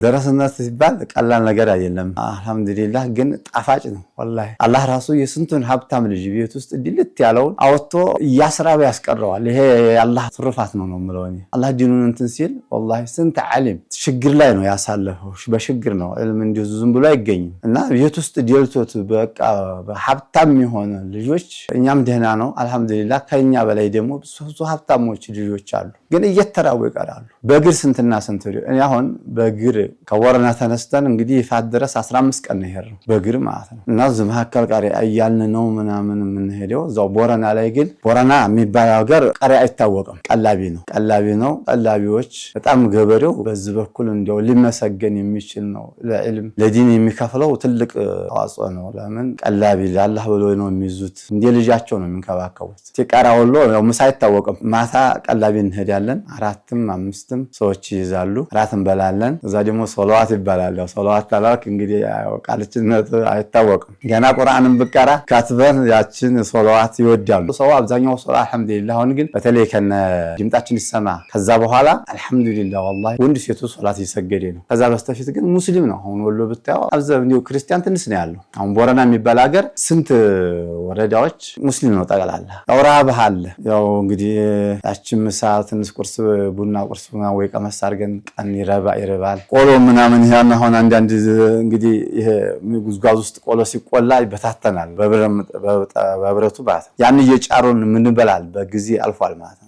ደረስነት ሲባል ቀላል ነገር አይደለም። አልহামዱሊላህ ግን ጣፋጭ ነው ወላሂ። አላህ ራሱ የስንቱን ሀብታም ልጅ ቤት ውስጥ ድልት ያለውን አወጥቶ ያስራብ ያስቀረዋል። ይሄ የአላህ ትሩፋት ነው የምለው እኔ። አላህ ዲኑን እንትን ሲል ወላሂ ስንት ዓሊም ችግር ላይ ነው ያሳለፈው። በችግር ነው ዕልም እንዲሁ ዝም ብሎ አይገኝም። እና ቤት ውስጥ ዲልቶት በቃ ሀብታም የሆነ ልጆች እኛም ደህና ነው አልহামዱሊላህ። ከኛ በላይ ደግሞ ብዙ ሀብታሞች ልጆች አሉ ግን እየተራቡ ይቀራሉ። በእግር ስንትና ስንት እኔ አሁን በእግር ከወረና ተነስተን እንግዲህ ይፋት ድረስ 15 ቀን ነው የሄድነው በእግር ማለት ነው። እና ዝማከል ቀሪያ እያልን ነው ምናምን የምንሄደው እዛው ቦረና ላይ። ግን ቦረና የሚባል ሀገር ቀሪያ አይታወቅም፣ ቀላቢ ነው። ቀላቢዎች በጣም ገበሬው በዚህ በኩል እንደው ሊመሰገን የሚችል ነው። ለዕልም ለዲን የሚከፍለው ትልቅ ተዋጽኦ ነው። ለምን ቀላቢ ለአላህ ብሎ ነው የሚይዙት፣ እንደ ልጃቸው ነው የሚንከባከቡት። ሲቀራ ወሎ ያው ምሳ አይታወቅም፣ ማታ ቀላቢ እንሄዳለን። 4ም 5ም ሰዎች ይይዛሉ፣ ራት እንበላለን። እዛ ደግሞ ሶላዋት ይባላል። ሶላዋት ታላክ እንግዲህ ቃልችነት አይታወቅም። ገና ቁርአንን ብቀራ ካትበን ያችን ሶላዋት ይወዳሉ ሰው አብዛኛው ሶላ አልহামዱሊላህ። አሁን ግን በተለይ ከነ ድምጣችን ይሰማ ከዛ በኋላ አልহামዱሊላህ ወላሂ ወንድ ሴቱ ሶላት ይሰገደ ነው። ከዛ በስተፊት ግን ሙስሊም ነው። አሁን ወሎ ብታው አብዛኛው ክርስቲያን ትንሽ ነው ያለው። አሁን ቦረና የሚባል ሀገር ስንት ወረዳዎች ሙስሊም ነው ጠቅላላ። አውራህ አለ ያው እንግዲህ ያችን ምሳ ትንሽ ቁርስ ቡና ቁርስ ወይ ቀመስ አድርገን ቀን ይረባል። ቆሎ ምናምን ያን አሁን አንዳንድ እንግዲህ ይሄ ጉዝጓዝ ውስጥ ቆሎ ሲቆላ ይበታተናል በብረቱ ማለት ያን እየጫሩን ምን በላል በጊዜ አልፏል ማለት ነው።